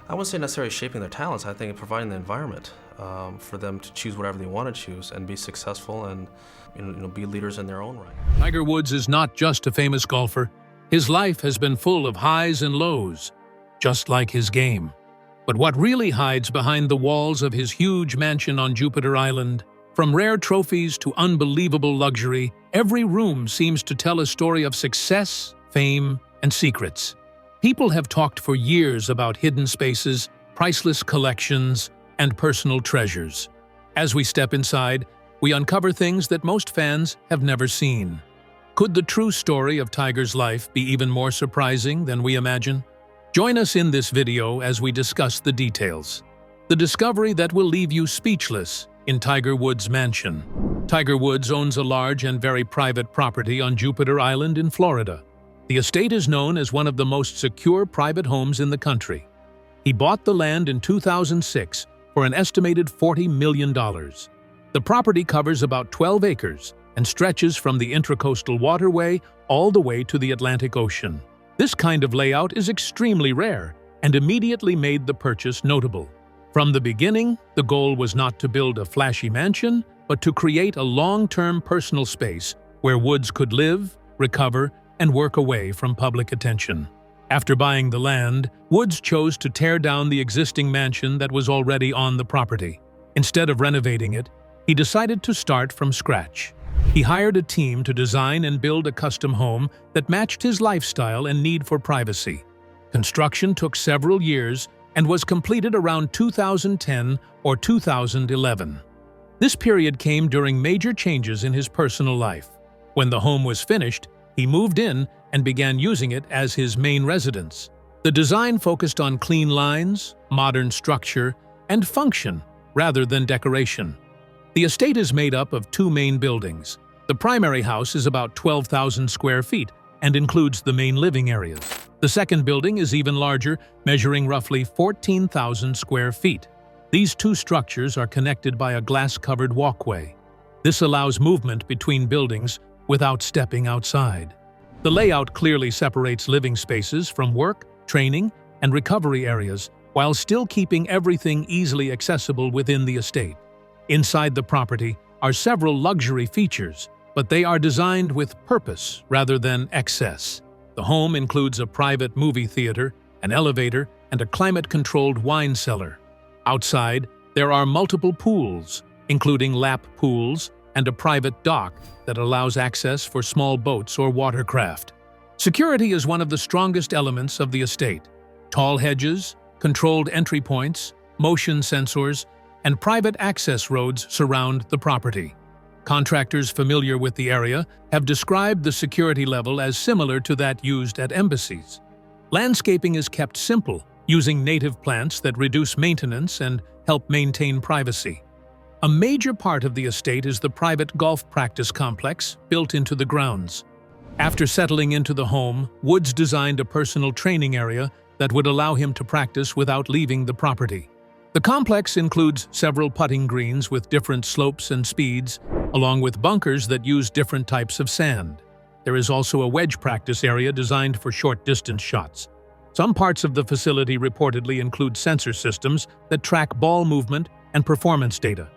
I wouldn't say necessarily shaping their talents. I think providing the environment for them to choose whatever they want to choose and be successful and be leaders in their own right. Tiger Woods is not just a famous golfer. His life has been full of highs and lows, just like his game. But what really hides behind the walls of his huge mansion on Jupiter Island? From rare trophies to unbelievable luxury, every room seems to tell a story of success, fame, and secrets. People have talked for years about hidden spaces, priceless collections, and personal treasures. As we step inside, we uncover things that most fans have never seen. Could the true story of Tiger's life be even more surprising than we imagine? Join us in this video as we discuss the details. The discovery that will leave you speechless in Tiger Woods' mansion. Tiger Woods owns a large and very private property on Jupiter Island in Florida. The estate is known as one of the most secure private homes in the country. He bought the land in 2006 for an estimated $40 million. The property covers about 12 acres and stretches from the Intracoastal Waterway all the way to the Atlantic Ocean. This kind of layout is extremely rare and immediately made the purchase notable. From the beginning, the goal was not to build a flashy mansion, but to create a long-term personal space where Woods could live, recover, and work away from public attention. After buying the land, Woods chose to tear down the existing mansion that was already on the property. Instead of renovating it, he decided to start from scratch. He hired a team to design and build a custom home that matched his lifestyle and need for privacy. Construction took several years and was completed around 2010 or 2011. This period came during major changes in his personal life. When the home was finished, he moved in and began using it as his main residence. The design focused on clean lines, modern structure, and function rather than decoration. The estate is made up of two main buildings. The primary house is about 12,000 square feet and includes the main living areas. The second building is even larger, measuring roughly 14,000 square feet. These two structures are connected by a glass-covered walkway. This allows movement between buildings without stepping outside. The layout clearly separates living spaces from work, training, and recovery areas, while still keeping everything easily accessible within the estate. Inside the property are several luxury features, but they are designed with purpose rather than excess. The home includes a private movie theater, an elevator, and a climate-controlled wine cellar. Outside, there are multiple pools, including lap pools, and a private dock that allows access for small boats or watercraft. Security is one of the strongest elements of the estate. Tall hedges, controlled entry points, motion sensors, and private access roads surround the property. Contractors familiar with the area have described the security level as similar to that used at embassies. Landscaping is kept simple, using native plants that reduce maintenance and help maintain privacy. A major part of the estate is the private golf practice complex built into the grounds. After settling into the home, Woods designed a personal training area that would allow him to practice without leaving the property. The complex includes several putting greens with different slopes and speeds, along with bunkers that use different types of sand. There is also a wedge practice area designed for short-distance shots. Some parts of the facility reportedly include sensor systems that track ball movement and performance data.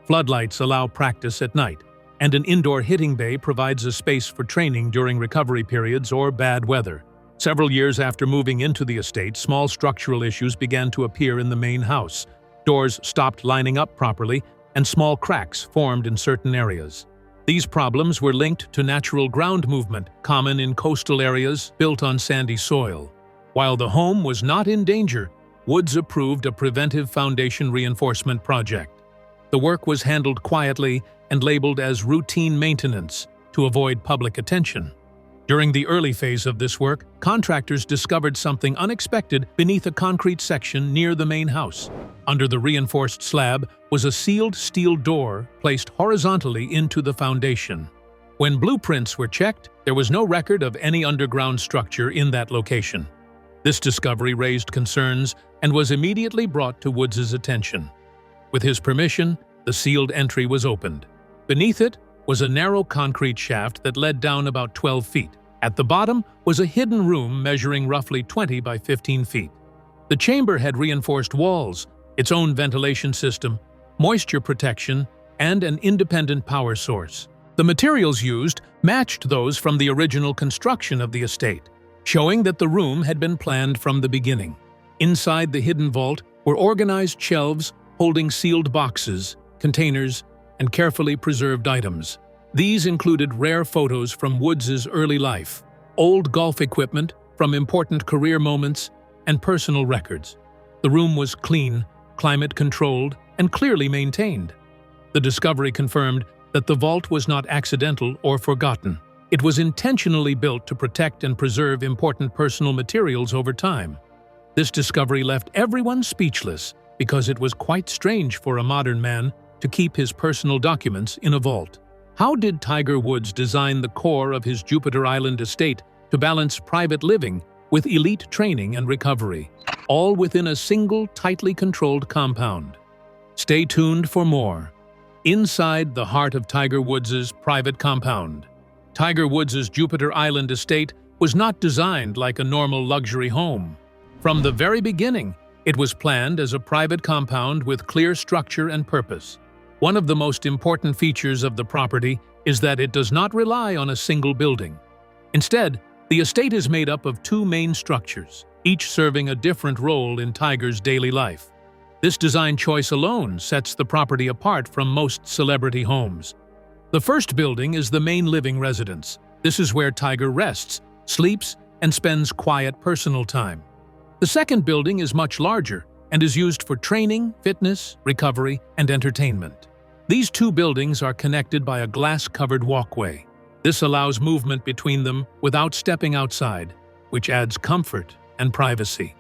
Floodlights allow practice at night, and an indoor hitting bay provides a space for training during recovery periods or bad weather. Several years after moving into the estate, small structural issues began to appear in the main house. Doors stopped lining up properly, and small cracks formed in certain areas. These problems were linked to natural ground movement, common in coastal areas built on sandy soil. While the home was not in danger, Woods approved a preventive foundation reinforcement project. The work was handled quietly and labeled as routine maintenance to avoid public attention. During the early phase of this work, contractors discovered something unexpected beneath a concrete section near the main house. Under the reinforced slab was a sealed steel door placed horizontally into the foundation. When blueprints were checked, there was no record of any underground structure in that location. This discovery raised concerns and was immediately brought to Woods' attention. With his permission, the sealed entry was opened. Beneath it was a narrow concrete shaft that led down about 12 feet. At the bottom was a hidden room measuring roughly 20 by 15 feet. The chamber had reinforced walls, its own ventilation system, moisture protection, and an independent power source. The materials used matched those from the original construction of the estate, showing that the room had been planned from the beginning. Inside the hidden vault were organized shelves holding sealed boxes, containers, and carefully preserved items. These included rare photos from Woods' early life, old golf equipment from important career moments, and personal records. The room was clean, climate-controlled, and clearly maintained. The discovery confirmed that the vault was not accidental or forgotten. It was intentionally built to protect and preserve important personal materials over time. This discovery left everyone speechless because it was quite strange for a modern man to keep his personal documents in a vault. How did Tiger Woods design the core of his Jupiter Island estate to balance private living with elite training and recovery, all within a single, tightly controlled compound? Stay tuned for more. Inside the heart of Tiger Woods' private compound. Tiger Woods' Jupiter Island estate was not designed like a normal luxury home. From the very beginning, it was planned as a private compound with clear structure and purpose. One of the most important features of the property is that it does not rely on a single building. Instead, the estate is made up of two main structures, each serving a different role in Tiger's daily life. This design choice alone sets the property apart from most celebrity homes. The first building is the main living residence. This is where Tiger rests, sleeps, and spends quiet personal time. The second building is much larger and is used for training, fitness, recovery, and entertainment. These two buildings are connected by a glass-covered walkway. This allows movement between them without stepping outside, which adds comfort and privacy.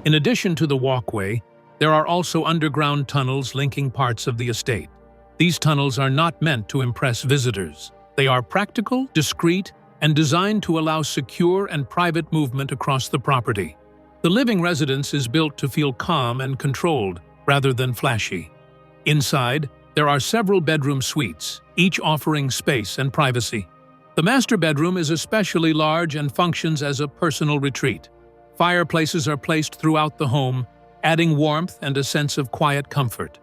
In addition to the walkway, there are also underground tunnels linking parts of the estate. These tunnels are not meant to impress visitors. They are practical, discreet, and designed to allow secure and private movement across the property. The living residence is built to feel calm and controlled, rather than flashy. Inside, there are several bedroom suites, each offering space and privacy. The master bedroom is especially large and functions as a personal retreat. Fireplaces are placed throughout the home, adding warmth and a sense of quiet comfort.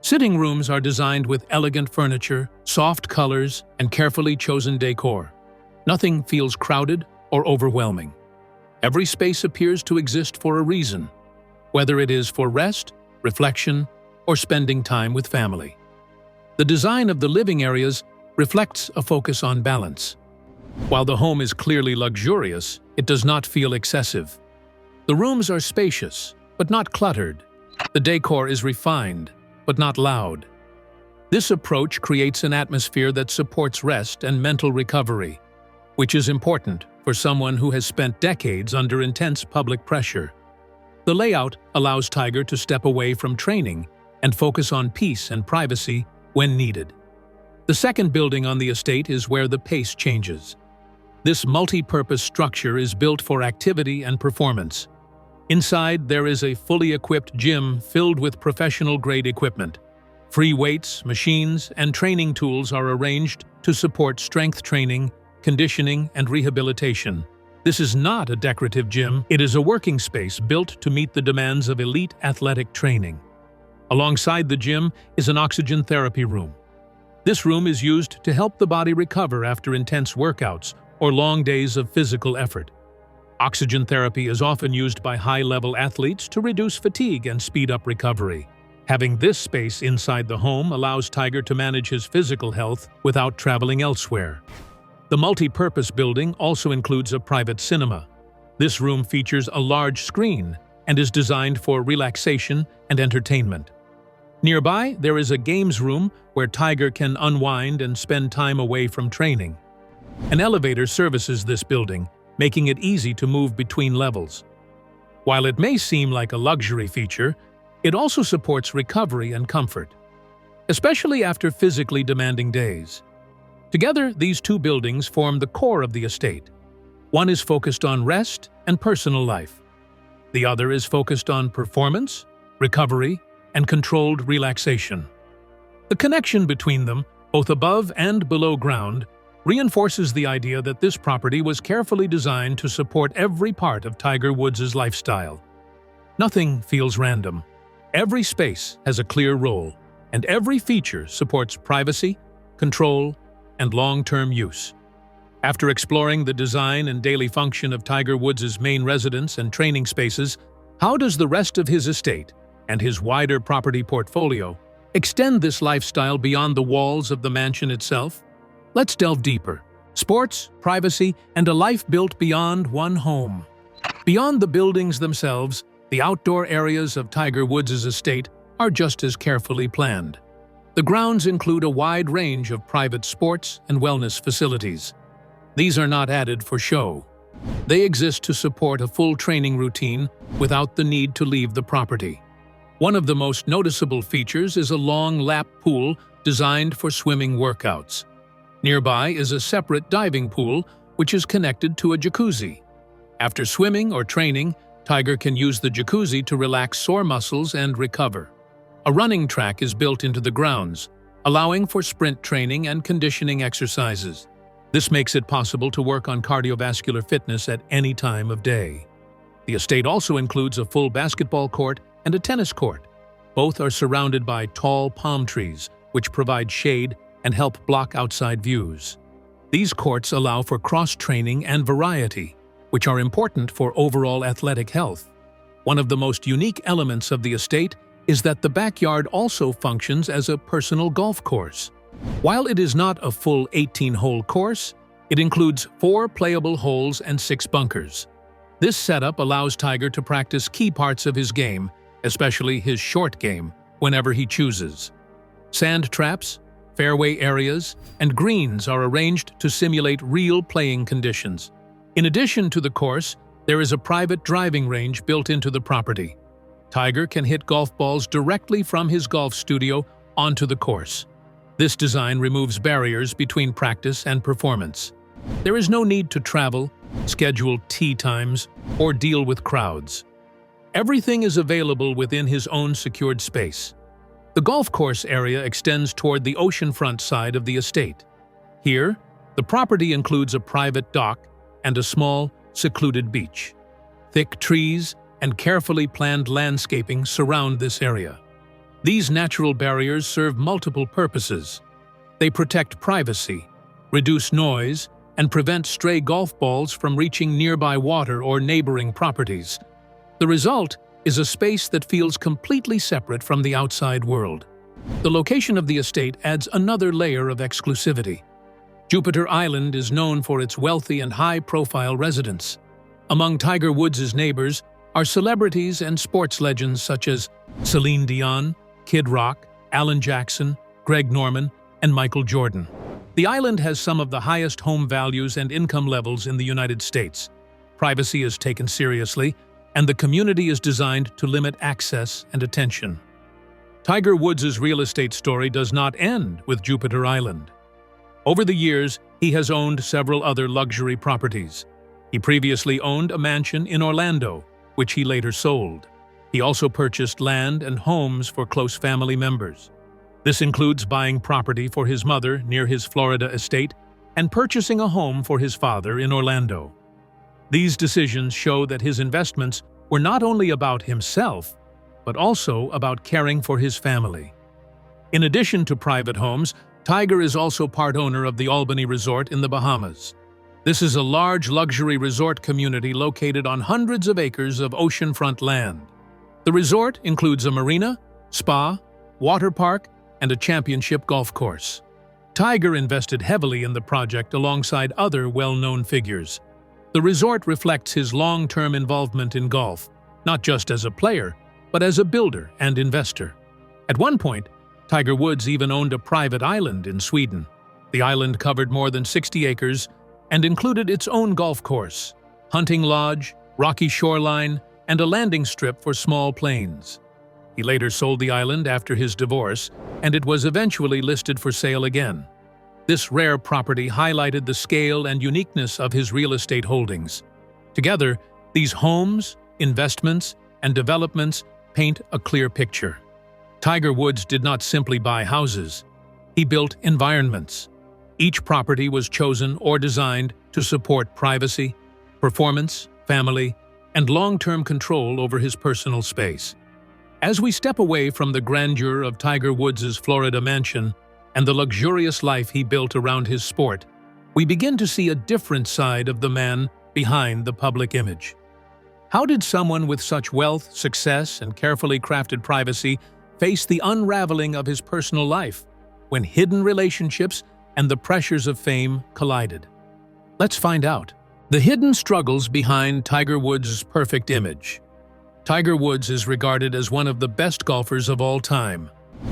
Sitting rooms are designed with elegant furniture, soft colors, and carefully chosen decor. Nothing feels crowded or overwhelming. Every space appears to exist for a reason, whether it is for rest, reflection, or spending time with family. The design of the living areas reflects a focus on balance. While the home is clearly luxurious, it does not feel excessive. The rooms are spacious, but not cluttered. The decor is refined, but not loud. This approach creates an atmosphere that supports rest and mental recovery, which is important for someone who has spent decades under intense public pressure. The layout allows Tiger to step away from training and focus on peace and privacy when needed. The second building on the estate is where the pace changes. This multi-purpose structure is built for activity and performance. Inside, there is a fully equipped gym filled with professional-grade equipment. Free weights, machines, and training tools are arranged to support strength training, conditioning, and rehabilitation. This is not a decorative gym, it is a working space built to meet the demands of elite athletic training. Alongside the gym is an oxygen therapy room. This room is used to help the body recover after intense workouts or long days of physical effort. Oxygen therapy is often used by high-level athletes to reduce fatigue and speed up recovery. Having this space inside the home allows Tiger to manage his physical health without traveling elsewhere. The multi-purpose building also includes a private cinema. This room features a large screen and is designed for relaxation and entertainment. Nearby, there is a games room where Tiger can unwind and spend time away from training. An elevator services this building, making it easy to move between levels. While it may seem like a luxury feature, it also supports recovery and comfort, especially after physically demanding days. Together, these two buildings form the core of the estate. One is focused on rest and personal life. The other is focused on performance, recovery, and controlled relaxation. The connection between them, both above and below ground, reinforces the idea that this property was carefully designed to support every part of Tiger Woods' lifestyle. Nothing feels random. Every space has a clear role, and every feature supports privacy, control, and long-term use. After exploring the design and daily function of Tiger Woods' main residence and training spaces, how does the rest of his estate and his wider property portfolio extend this lifestyle beyond the walls of the mansion itself? Let's delve deeper. Sports, privacy, and a life built beyond one home. Beyond the buildings themselves, the outdoor areas of Tiger Woods' estate are just as carefully planned. The grounds include a wide range of private sports and wellness facilities. These are not added for show. They exist to support a full training routine without the need to leave the property. One of the most noticeable features is a long lap pool designed for swimming workouts. Nearby is a separate diving pool, which is connected to a jacuzzi. After swimming or training, Tiger can use the jacuzzi to relax sore muscles and recover. A running track is built into the grounds, allowing for sprint training and conditioning exercises. This makes it possible to work on cardiovascular fitness at any time of day. The estate also includes a full basketball court and a tennis court. Both are surrounded by tall palm trees, which provide shade and help block outside views. These courts allow for cross-training and variety, which are important for overall athletic health. One of the most unique elements of the estate is that the backyard also functions as a personal golf course. While it is not a full 18-hole course, it includes 4 playable holes and 6 bunkers. This setup allows Tiger to practice key parts of his game, especially his short game, whenever he chooses. Sand traps, fairway areas, and greens are arranged to simulate real playing conditions. In addition to the course, there is a private driving range built into the property. Tiger can hit golf balls directly from his golf studio onto the course. This design removes barriers between practice and performance. There is no need to travel, schedule tee times, or deal with crowds. Everything is available within his own secured space. The golf course area extends toward the oceanfront side of the estate. Here, the property includes a private dock and a small, secluded beach. Thick trees and carefully planned landscaping surround this area. These natural barriers serve multiple purposes. They protect privacy, reduce noise, and prevent stray golf balls from reaching nearby water or neighboring properties. The result is a space that feels completely separate from the outside world. The location of the estate adds another layer of exclusivity. Jupiter Island is known for its wealthy and high-profile residents. Among Tiger Woods' neighbors are celebrities and sports legends such as Celine Dion, Kid Rock, Alan Jackson, Greg Norman, and Michael Jordan. The island has some of the highest home values and income levels in the United States. Privacy is taken seriously, and the community is designed to limit access and attention. Tiger Woods' real estate story does not end with Jupiter Island. Over the years, he has owned several other luxury properties. He previously owned a mansion in Orlando, which he later sold. He also purchased land and homes for close family members. This includes buying property for his mother near his Florida estate and purchasing a home for his father in Orlando. These decisions show that his investments were not only about himself, but also about caring for his family. In addition to private homes, Tiger is also part owner of the Albany Resort in the Bahamas. This is a large luxury resort community located on hundreds of acres of oceanfront land. The resort includes a marina, spa, water park, and a championship golf course. Tiger invested heavily in the project alongside other well-known figures. The resort reflects his long-term involvement in golf, not just as a player, but as a builder and investor. At one point, Tiger Woods even owned a private island in Sweden. The island covered more than 60 acres and included its own golf course, hunting lodge, rocky shoreline, and a landing strip for small planes. He later sold the island after his divorce, and it was eventually listed for sale again. This rare property highlighted the scale and uniqueness of his real estate holdings. Together, these homes, investments, and developments paint a clear picture. Tiger Woods did not simply buy houses. He built environments. Each property was chosen or designed to support privacy, performance, family, and long-term control over his personal space. As we step away from the grandeur of Tiger Woods' Florida mansion and the luxurious life he built around his sport, we begin to see a different side of the man behind the public image. How did someone with such wealth, success, and carefully crafted privacy face the unraveling of his personal life when hidden relationships and the pressures of fame collided? Let's find out. The hidden struggles behind Tiger Woods' perfect image. Tiger Woods is regarded as one of the best golfers of all time.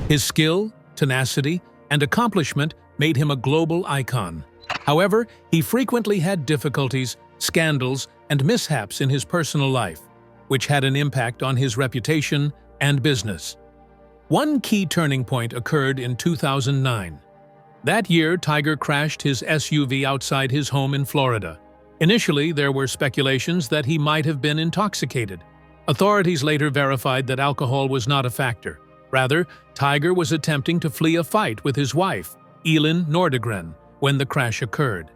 His skill, tenacity, and accomplishment made him a global icon. However, he frequently had difficulties, scandals, and mishaps in his personal life, which had an impact on his reputation and business. One key turning point occurred in 2009. That year, Tiger crashed his SUV outside his home in Florida. Initially, there were speculations that he might have been intoxicated. Authorities later verified that alcohol was not a factor. Rather, Tiger was attempting to flee a fight with his wife, Elin Nordegren, when the crash occurred.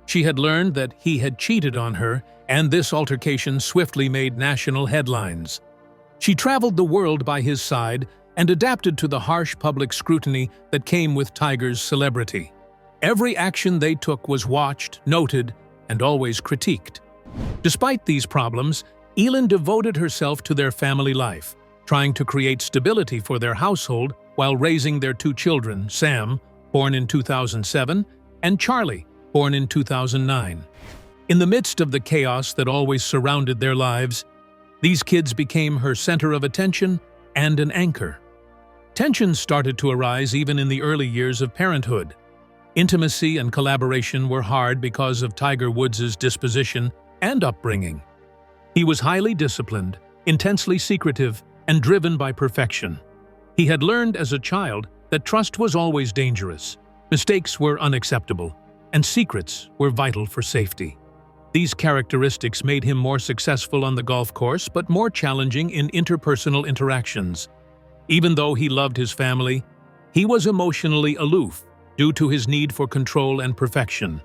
She had learned that he had cheated on her, and this altercation swiftly made national headlines. She traveled the world by his side and adapted to the harsh public scrutiny that came with Tiger's celebrity. Every action they took was watched, noted, and always critiqued. Despite these problems, Elin devoted herself to their family life, trying to create stability for their household while raising their two children, Sam, born in 2007, and Charlie, born in 2009. In the midst of the chaos that always surrounded their lives, these kids became her center of attention and an anchor. Tensions started to arise even in the early years of parenthood. Intimacy and collaboration were hard because of Tiger Woods' disposition and upbringing. He was highly disciplined, intensely secretive, and driven by perfection. He had learned as a child that trust was always dangerous, mistakes were unacceptable, and secrets were vital for safety. These characteristics made him more successful on the golf course but more challenging in interpersonal interactions. Even though he loved his family, he was emotionally aloof due to his need for control and perfection,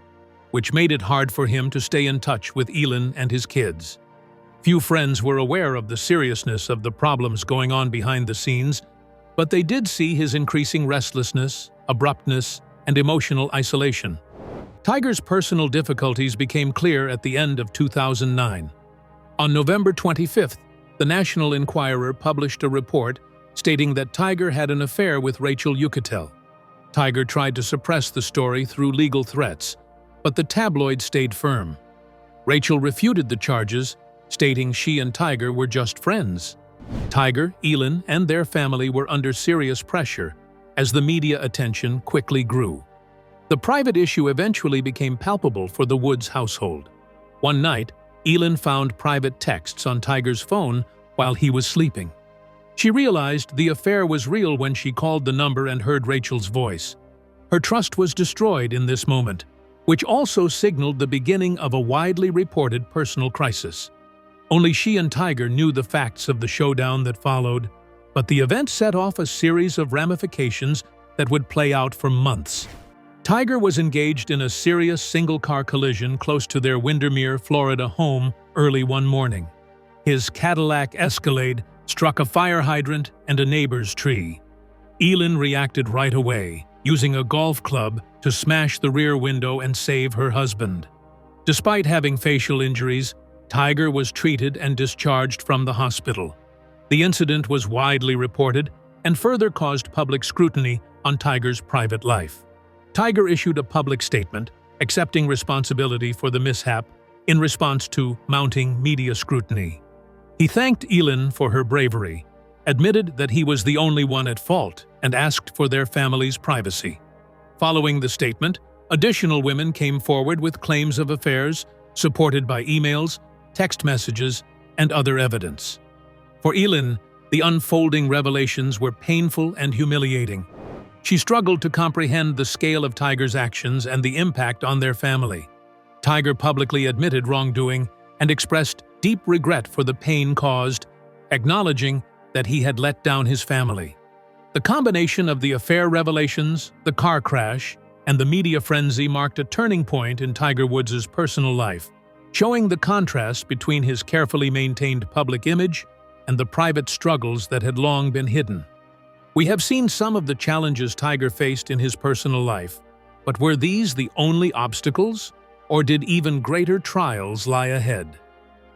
which made it hard for him to stay in touch with Elin and his kids. Few friends were aware of the seriousness of the problems going on behind the scenes, but they did see his increasing restlessness, abruptness, and emotional isolation. Tiger's personal difficulties became clear at the end of 2009. On November 25th, the National Enquirer published a report stating that Tiger had an affair with Rachel Yucatel. Tiger tried to suppress the story through legal threats, but the tabloid stayed firm. Rachel refuted the charges, stating she and Tiger were just friends. Tiger, Elin, and their family were under serious pressure as the media attention quickly grew. The private issue eventually became palpable for the Woods household. One night, Elin found private texts on Tiger's phone while he was sleeping. She realized the affair was real when she called the number and heard Rachel's voice. Her trust was destroyed in this moment, which also signaled the beginning of a widely reported personal crisis. Only she and Tiger knew the facts of the showdown that followed, but the event set off a series of ramifications that would play out for months. Tiger was engaged in a serious single-car collision close to their Windermere, Florida home early one morning. His Cadillac Escalade struck a fire hydrant and a neighbor's tree. Elin reacted right away, using a golf club to smash the rear window and save her husband. Despite having facial injuries, Tiger was treated and discharged from the hospital. The incident was widely reported and further caused public scrutiny on Tiger's private life. Tiger issued a public statement accepting responsibility for the mishap in response to mounting media scrutiny. He thanked Elin for her bravery, admitted that he was the only one at fault, and asked for their family's privacy. Following the statement, additional women came forward with claims of affairs, supported by emails, text messages, and other evidence. For Elin, the unfolding revelations were painful and humiliating. She struggled to comprehend the scale of Tiger's actions and the impact on their family. Tiger publicly admitted wrongdoing and expressed deep regret for the pain caused, acknowledging that he had let down his family. The combination of the affair revelations, the car crash, and the media frenzy marked a turning point in Tiger Woods' personal life. showing the contrast between his carefully maintained public image and the private struggles that had long been hidden. We have seen some of the challenges Tiger faced in his personal life, but were these the only obstacles, or did even greater trials lie ahead?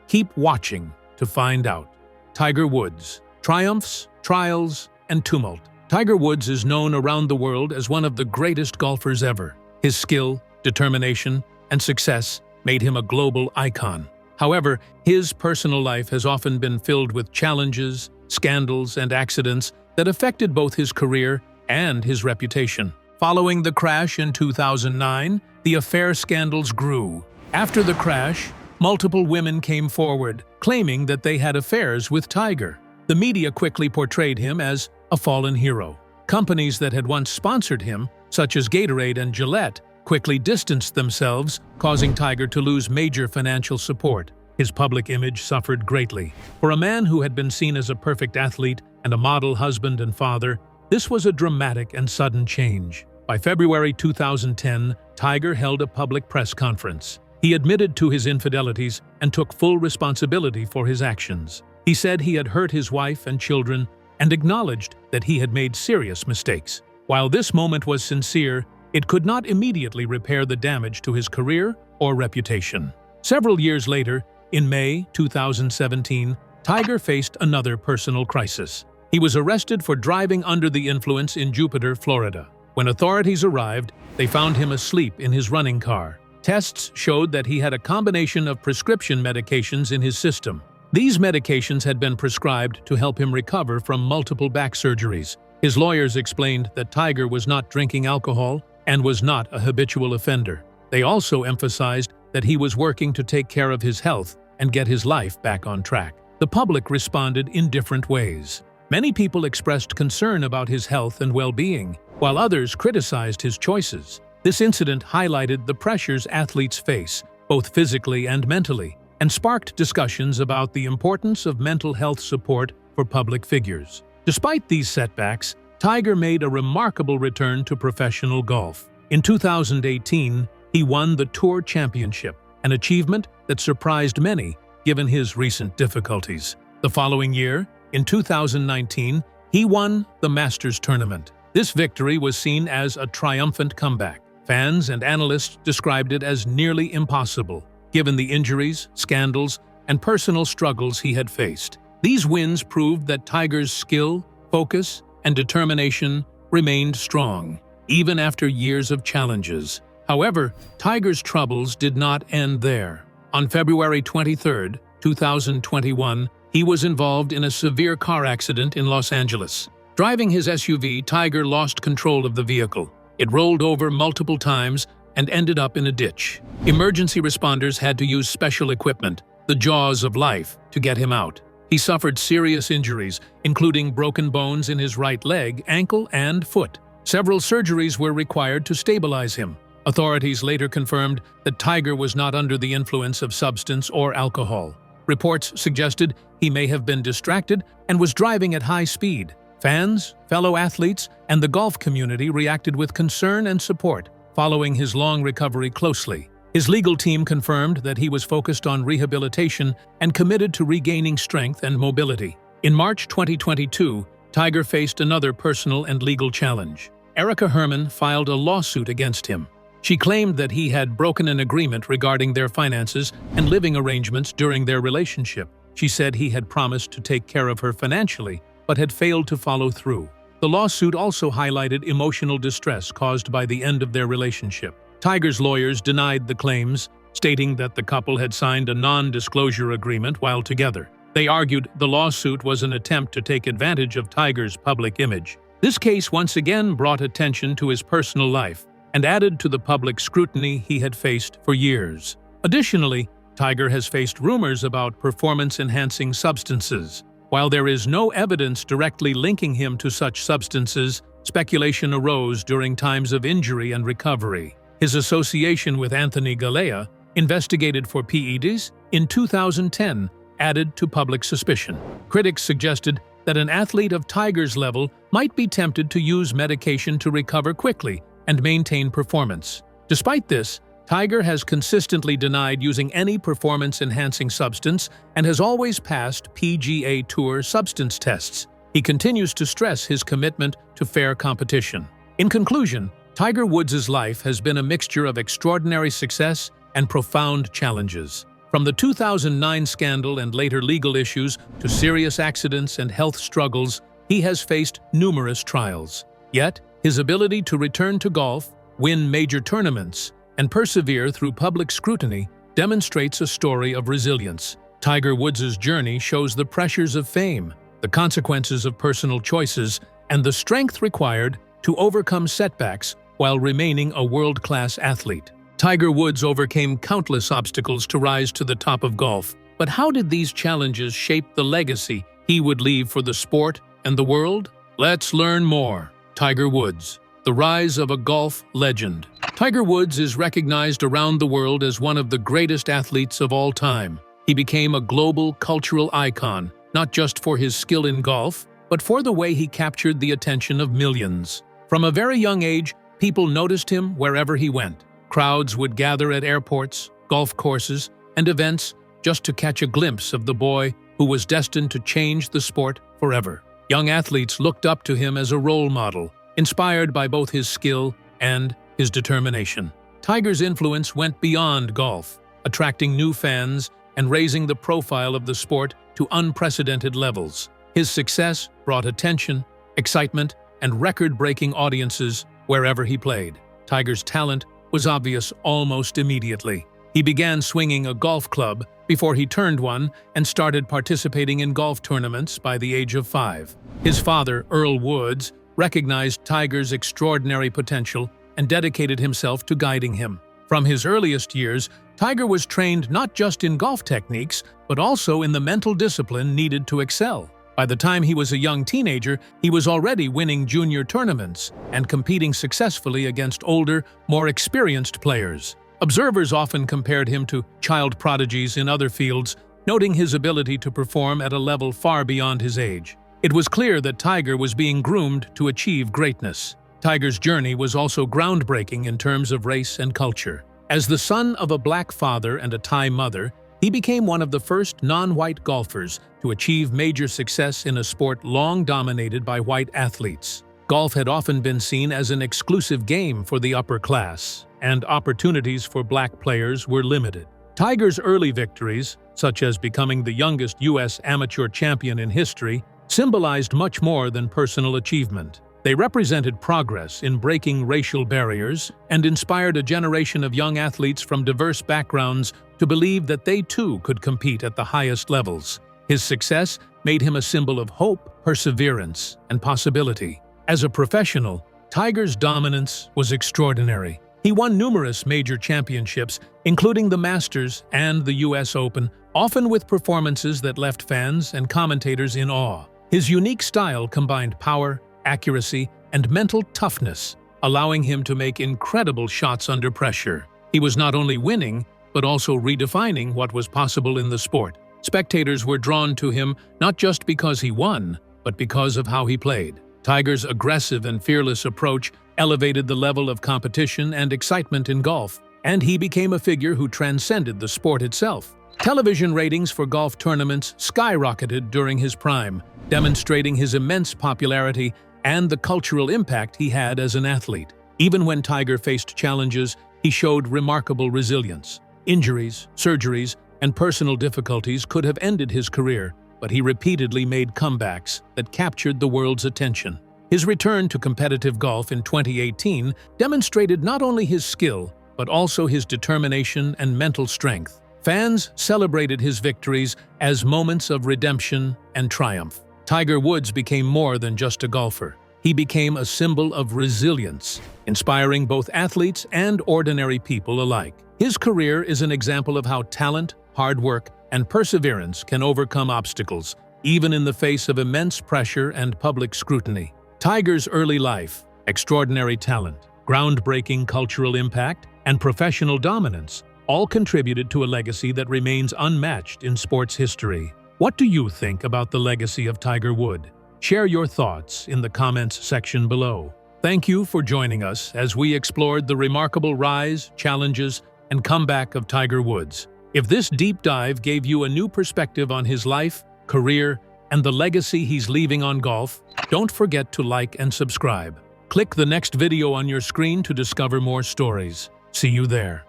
Keep watching to find out. Tiger Woods: Triumphs, Trials, and Tumult. Tiger Woods is known around the world as one of the greatest golfers ever. His skill, determination, and success made him a global icon. However, his personal life has often been filled with challenges, scandals, and accidents that affected both his career and his reputation. Following the crash in 2009, the affair scandals grew. After the crash, multiple women came forward, claiming that they had affairs with Tiger. The media quickly portrayed him as a fallen hero. Companies that had once sponsored him, such as Gatorade and Gillette, quickly distanced themselves, causing Tiger to lose major financial support. His public image suffered greatly. For a man who had been seen as a perfect athlete and a model husband and father, this was a dramatic and sudden change. By February 2010, Tiger held a public press conference. He admitted to his infidelities and took full responsibility for his actions. He said he had hurt his wife and children and acknowledged that he had made serious mistakes. While this moment was sincere, it could not immediately repair the damage to his career or reputation. Several years later, in May 2017, Tiger faced another personal crisis. He was arrested for driving under the influence in Jupiter, Florida. When authorities arrived, they found him asleep in his running car. Tests showed that he had a combination of prescription medications in his system. These medications had been prescribed to help him recover from multiple back surgeries. His lawyers explained that Tiger was not drinking alcohol and was not a habitual offender. They also emphasized that he was working to take care of his health and get his life back on track. The public responded in different ways. Many people expressed concern about his health and well-being, while others criticized his choices. This incident highlighted the pressures athletes face, both physically and mentally, and sparked discussions about the importance of mental health support for public figures. Despite these setbacks, Tiger made a remarkable return to professional golf. In 2018, he won the Tour Championship, an achievement that surprised many given his recent difficulties. The following year, in 2019, he won the Masters tournament. This victory was seen as a triumphant comeback. Fans and analysts described it as nearly impossible, given the injuries, scandals, and personal struggles he had faced. These wins proved that Tiger's skill, focus, and determination remained strong, even after years of challenges. However, Tiger's troubles did not end there. On February 23, 2021, he was involved in a severe car accident in Los Angeles. Driving his SUV, Tiger lost control of the vehicle. It rolled over multiple times and ended up in a ditch. Emergency responders had to use special equipment, the jaws of life, to get him out. He suffered serious injuries, including broken bones in his right leg, ankle, and foot. Several surgeries were required to stabilize him. Authorities later confirmed that Tiger was not under the influence of substance or alcohol. Reports suggested he may have been distracted and was driving at high speed. Fans, fellow athletes, and the golf community reacted with concern and support, following his long recovery closely. His legal team confirmed that he was focused on rehabilitation and committed to regaining strength and mobility. In March 2022, Tiger faced another personal and legal challenge. Erica Herman filed a lawsuit against him. She claimed that he had broken an agreement regarding their finances and living arrangements during their relationship. She said he had promised to take care of her financially, but had failed to follow through. The lawsuit also highlighted emotional distress caused by the end of their relationship. Tiger's lawyers denied the claims, stating that the couple had signed a non-disclosure agreement while together. They argued the lawsuit was an attempt to take advantage of Tiger's public image. This case once again brought attention to his personal life and added to the public scrutiny he had faced for years. Additionally, Tiger has faced rumors about performance-enhancing substances. While there is no evidence directly linking him to such substances, speculation arose during times of injury and recovery. His association with Anthony Galea, investigated for PEDs in 2010, added to public suspicion. Critics suggested that an athlete of Tiger's level might be tempted to use medication to recover quickly and maintain performance. Despite this, Tiger has consistently denied using any performance-enhancing substance and has always passed PGA Tour substance tests. He continues to stress his commitment to fair competition. In conclusion, Tiger Woods' life has been a mixture of extraordinary success and profound challenges. From the 2009 scandal and later legal issues to serious accidents and health struggles, he has faced numerous trials. Yet, his ability to return to golf, win major tournaments, and persevere through public scrutiny demonstrates a story of resilience. Tiger Woods' journey shows the pressures of fame, the consequences of personal choices, and the strength required to overcome setbacks while remaining a world-class athlete. Tiger Woods overcame countless obstacles to rise to the top of golf. But how did these challenges shape the legacy he would leave for the sport and the world? Let's learn more. Tiger Woods, the rise of a golf legend. Tiger Woods is recognized around the world as one of the greatest athletes of all time. He became a global cultural icon, not just for his skill in golf, but for the way he captured the attention of millions. From a very young age, people noticed him wherever he went. Crowds would gather at airports, golf courses, and events just to catch a glimpse of the boy who was destined to change the sport forever. Young athletes looked up to him as a role model, inspired by both his skill and his determination. Tiger's influence went beyond golf, attracting new fans and raising the profile of the sport to unprecedented levels. His success brought attention, excitement, and record-breaking audiences wherever he played. Tiger's talent was obvious almost immediately. He began swinging a golf club before he turned one and started participating in golf tournaments by the age of 5. His father, Earl Woods, recognized Tiger's extraordinary potential and dedicated himself to guiding him. From his earliest years, Tiger was trained not just in golf techniques, but also in the mental discipline needed to excel. By the time he was a young teenager, he was already winning junior tournaments and competing successfully against older, more experienced players. Observers often compared him to child prodigies in other fields, noting his ability to perform at a level far beyond his age. It was clear that Tiger was being groomed to achieve greatness. Tiger's journey was also groundbreaking in terms of race and culture. As the son of a black father and a Thai mother, he became one of the first non-white golfers to achieve major success in a sport long dominated by white athletes. Golf had often been seen as an exclusive game for the upper class, and opportunities for black players were limited. Tiger's early victories, such as becoming the youngest U.S. amateur champion in history, symbolized much more than personal achievement. They represented progress in breaking racial barriers and inspired a generation of young athletes from diverse backgrounds to believe that they too could compete at the highest levels. His success made him a symbol of hope, perseverance, and possibility. As a professional, Tiger's dominance was extraordinary. He won numerous major championships, including the Masters and the U.S. Open, often with performances that left fans and commentators in awe. His unique style combined power, accuracy, and mental toughness, allowing him to make incredible shots under pressure. He was not only winning, but also redefining what was possible in the sport. Spectators were drawn to him not just because he won, but because of how he played. Tiger's aggressive and fearless approach elevated the level of competition and excitement in golf, and he became a figure who transcended the sport itself. Television ratings for golf tournaments skyrocketed during his prime, demonstrating his immense popularity and the cultural impact he had as an athlete. Even when Tiger faced challenges, he showed remarkable resilience. Injuries, surgeries, and personal difficulties could have ended his career, but he repeatedly made comebacks that captured the world's attention. His return to competitive golf in 2018 demonstrated not only his skill, but also his determination and mental strength. Fans celebrated his victories as moments of redemption and triumph. Tiger Woods became more than just a golfer. He became a symbol of resilience, inspiring both athletes and ordinary people alike. His career is an example of how talent, hard work, and perseverance can overcome obstacles, even in the face of immense pressure and public scrutiny. Tiger's early life, extraordinary talent, groundbreaking cultural impact, and professional dominance all contributed to a legacy that remains unmatched in sports history. What do you think about the legacy of Tiger Woods? Share your thoughts in the comments section below. Thank you for joining us as we explored the remarkable rise, challenges, and comeback of Tiger Woods. If this deep dive gave you a new perspective on his life, career, and the legacy he's leaving on golf, don't forget to like and subscribe. Click the next video on your screen to discover more stories. See you there.